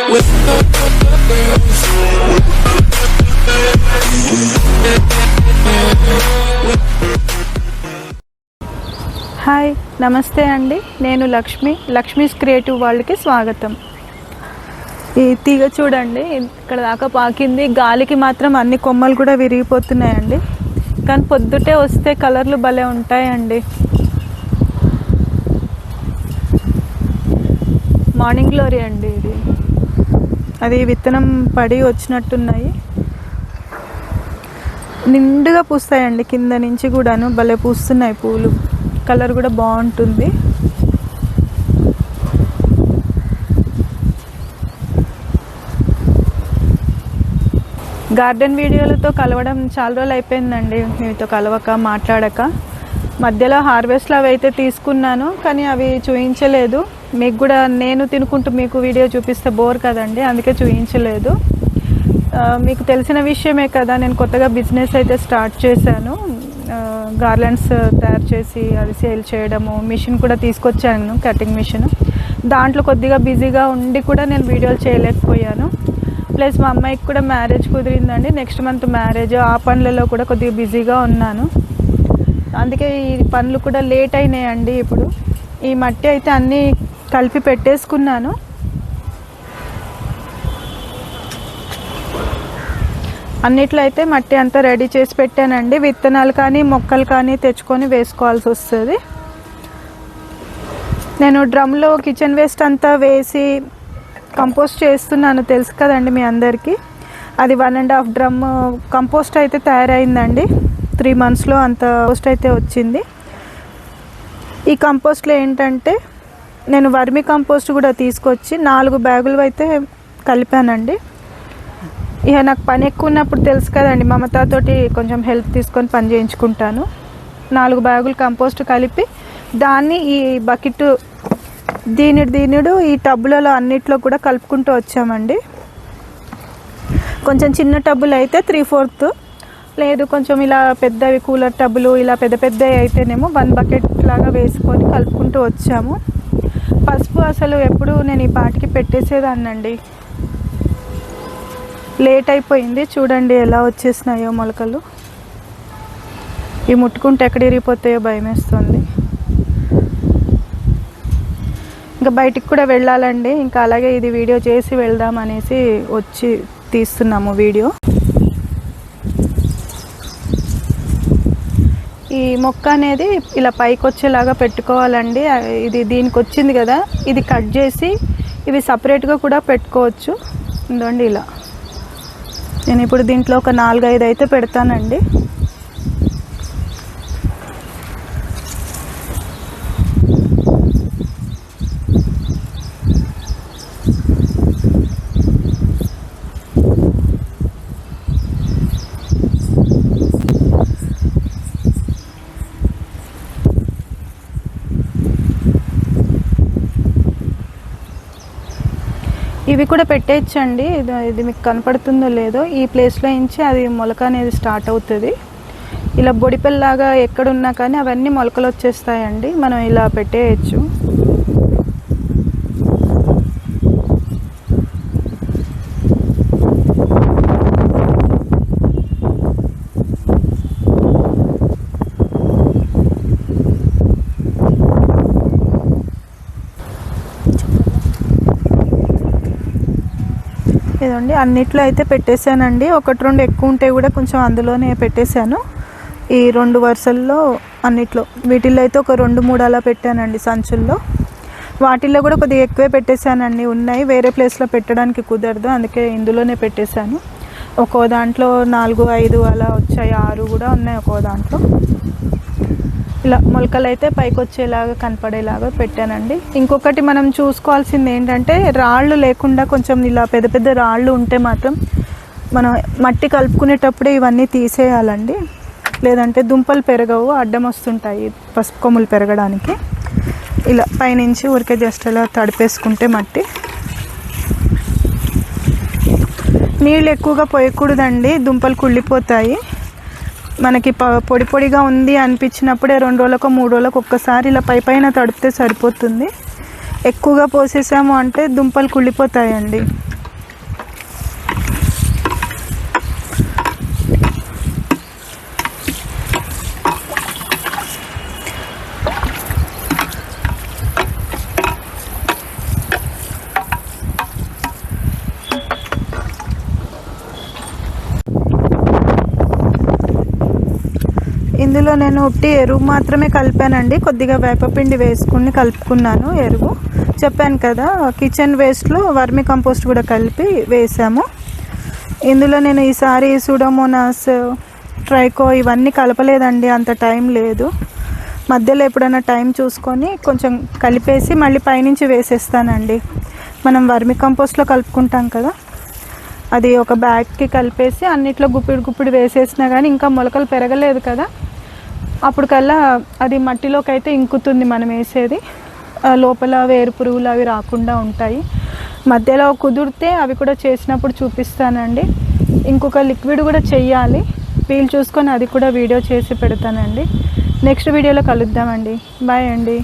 Hi, నమస్తే అండి. నేను లక్ష్మీస్ క్రియేటివ్ వాళ్ళకి స్వాగతం. ఈ తీగ చూడండి, ఇక్కడ దాకా పాకింది. గాలికి మాత్రం అన్ని కొమ్మలు కూడా విరిగిపోతున్నాయండి. కానీ పొద్దుటే వస్తే కలర్లు భలే ఉంటాయండి. మార్నింగ్ గ్లోరీ అండి ఇది. అది విత్తనం పడి వచ్చినట్టున్నాయి. నిండుగా పూస్తాయండి, కింద నుంచి కూడాను భలే పూస్తున్నాయి పూలు. కలర్ కూడా బాగుంటుంది. గార్డెన్ వీడియోలతో కలవడం చాలా రోజులు అయిపోయిందండి, మీతో కలవక మాట్లాడక. మధ్యలో హార్వెస్ట్లు అవి అయితే తీసుకున్నాను, కానీ అవి చూపించలేదు మీకు కూడా. నేను తినుకుంటూ మీకు వీడియో చూపిస్తే బోర్ కదండి, అందుకే చూపించలేదు. మీకు తెలిసిన విషయమే కదా, నేను కొత్తగా బిజినెస్ అయితే స్టార్ట్ చేశాను. గార్లెండ్స్ తయారు చేసి అది సేల్ చేయడము. మిషన్ కూడా తీసుకొచ్చాను, కటింగ్ మిషన్. దాంట్లో కొద్దిగా బిజీగా ఉండి కూడా నేను వీడియోలు చేయలేకపోయాను. ప్లస్ మా అమ్మాయికి కూడా మ్యారేజ్ కుదిరిందండి, నెక్స్ట్ మంత్ మ్యారేజ్. ఆ పనులలో కూడా కొద్దిగా బిజీగా ఉన్నాను, అందుకే ఈ పనులు కూడా లేట్ అయినాయండి. ఇప్పుడు ఈ మట్టి అయితే అన్నీ కలిపి పెట్టేసుకున్నాను. అన్నిట్లో అయితే మట్టి అంతా రెడీ చేసి పెట్టానండి. విత్తనాలు కానీ మొక్కలు కానీ తెచ్చుకొని వేసుకోవాల్సి వస్తుంది. నేను డ్రమ్లో కిచెన్ వేస్ట్ అంతా వేసి కంపోస్ట్ చేస్తున్నాను, తెలుసు కదండి మీ అందరికీ. అది 1.5 డ్రమ్ కంపోస్ట్ అయితే తయారైందండి. 3 monthsలో అంత కంపోస్ట్ అయితే వచ్చింది. ఈ కంపోస్ట్లో ఏంటంటే నేను వర్మి కంపోస్ట్ కూడా తీసుకొచ్చి 4 బ్యాగులు అయితే కలిపానండి. ఇక నాకు పని ఎక్కువ ఉన్నప్పుడు తెలుసు కదండి, మమతాతోటి కొంచెం హెల్ప్ తీసుకొని పని చేయించుకుంటాను. 4 బ్యాగులు కంపోస్ట్ కలిపి దాన్ని ఈ బకెట్ దీనిడు ఈ టబ్బులలో అన్నిట్లో కూడా కలుపుకుంటూ వచ్చామండి. కొంచెం చిన్న టబ్బులు అయితే 3/4, లేదు కొంచెం ఇలా పెద్దవి కూలర్ టబ్బులు ఇలా పెద్దవి అయితేనేమో 1 బకెట్ లాగా వేసుకొని కలుపుకుంటూ వచ్చాము. పసుపు అసలు ఎప్పుడు నేను ఈ పాటికి పెట్టేసేదాన్నండి, లేట్ అయిపోయింది. చూడండి ఎలా వచ్చేసినాయో మొలకలు. ఇవి ముట్టుకుంటే ఎక్కడ ఇరిగిపోతాయో భయం వేస్తుంది. ఇంకా బయటికి కూడా వెళ్ళాలండి, ఇంకా అలాగే ఇది వీడియో చేసి వెళ్దాం అనేసి వచ్చి తీస్తున్నాము వీడియో. ఈ మొక్క అనేది ఇలా పైకి వచ్చేలాగా పెట్టుకోవాలండి. ఇది దీనికి వచ్చింది కదా, ఇది కట్ చేసి ఇవి సపరేట్గా కూడా పెట్టుకోవచ్చు. ఇదండి ఇలా. నేను ఇప్పుడు దీంట్లో ఒక 4-5 అయితే పెడతానండి. ఇవి కూడా పెట్టేయచ్చండి. ఇది మీకు కనపడుతుందో లేదో, ఈ ప్లేస్లో నుంచి అది మొలక అనేది స్టార్ట్ అవుతుంది. ఇలా బొడిపెల్లాగా ఎక్కడున్నా కానీ అవన్నీ మొలకలు వచ్చేస్తాయండి. మనం ఇలా పెట్టేయచ్చు. ఇదండి అన్నిట్లో అయితే పెట్టేశానండి. 1-2 ఎక్కువ ఉంటే కూడా కొంచెం అందులోనే పెట్టేశాను. ఈ 2 వరుసల్లో అన్నిట్లో, వీటిల్లో అయితే ఒక 2-3 అలా పెట్టానండి సంచుల్లో. వాటిల్లో కూడా కొద్దిగా ఎక్కువే పెట్టేశానండి. ఉన్నాయి, వేరే ప్లేస్లో పెట్టడానికి కుదరదు, అందుకే ఇందులోనే పెట్టేశాను. ఒక్కో దాంట్లో 4-5 అలా వచ్చాయి, 6 కూడా ఉన్నాయి ఒక్కో దాంట్లో. ఇలా మొలకలు అయితే పైకి వచ్చేలాగా కనపడేలాగా పెట్టానండి. ఇంకొకటి మనం చూసుకోవాల్సింది ఏంటంటే, రాళ్ళు లేకుండా కొంచెం ఇలా పెద్ద రాళ్ళు ఉంటే మాత్రం మనం మట్టి కలుపుకునేటప్పుడే ఇవన్నీ తీసేయాలండి, లేదంటే దుంపలు పెరగవు, అడ్డం వస్తుంటాయి పసుపు కొమ్ములు పెరగడానికి. ఇలా పైనుంచి ఊరికే జస్ట్ ఇలా తడిపేసుకుంటే మట్టి. నీళ్ళు ఎక్కువగా పోయకూడదండి, దుంపలు కుళ్ళిపోతాయి. మనకి పొడిగా ఉంది అనిపించినప్పుడే 2 రోజులకు 3 రోజులకు ఒక్కసారి ఇలా పైన తడిపితే సరిపోతుంది. ఎక్కువగా పోసేసాము అంటే దుంపలు కుళ్ళిపోతాయండి. ఇందులో నేను ఉట్టి ఎరువు మాత్రమే కలిపానండి, కొద్దిగా వేపపిండి వేసుకుని కలుపుకున్నాను. ఎరువు చెప్పాను కదా, కిచెన్ వేస్ట్లో వర్మి కంపోస్ట్ కూడా కలిపి వేసాము. ఇందులో నేను ఈసారి సూడోమోనాస్, ట్రైకో ఇవన్నీ కలపలేదండి, అంత టైం లేదు. మధ్యలో ఎప్పుడైనా టైం చూసుకొని కొంచెం కలిపేసి మళ్ళీ పైనుంచి వేసేస్తానండి. మనం వర్మి కంపోస్ట్లో కలుపుకుంటాం కదా, అది ఒక బ్యాగ్కి కలిపేసి అన్నిట్లో గుప్పిడి వేసేసినా కానీ ఇంకా మొలకలు పెరగలేదు కదా, అప్పటికల్లా అది మట్టిలోకి అయితే ఇంకుతుంది మనం వేసేది. లోపల వేరు పురుగులు అవి రాకుండా ఉంటాయి. మధ్యలో కుదిరితే అవి కూడా చేసినప్పుడు చూపిస్తానండి. ఇంకొక లిక్విడ్ కూడా చెయ్యాలి, వీలు చూసుకొని అది కూడా వీడియో చేసి పెడతానండి. నెక్స్ట్ వీడియోలో కలుద్దామండి. బాయ్ అండి.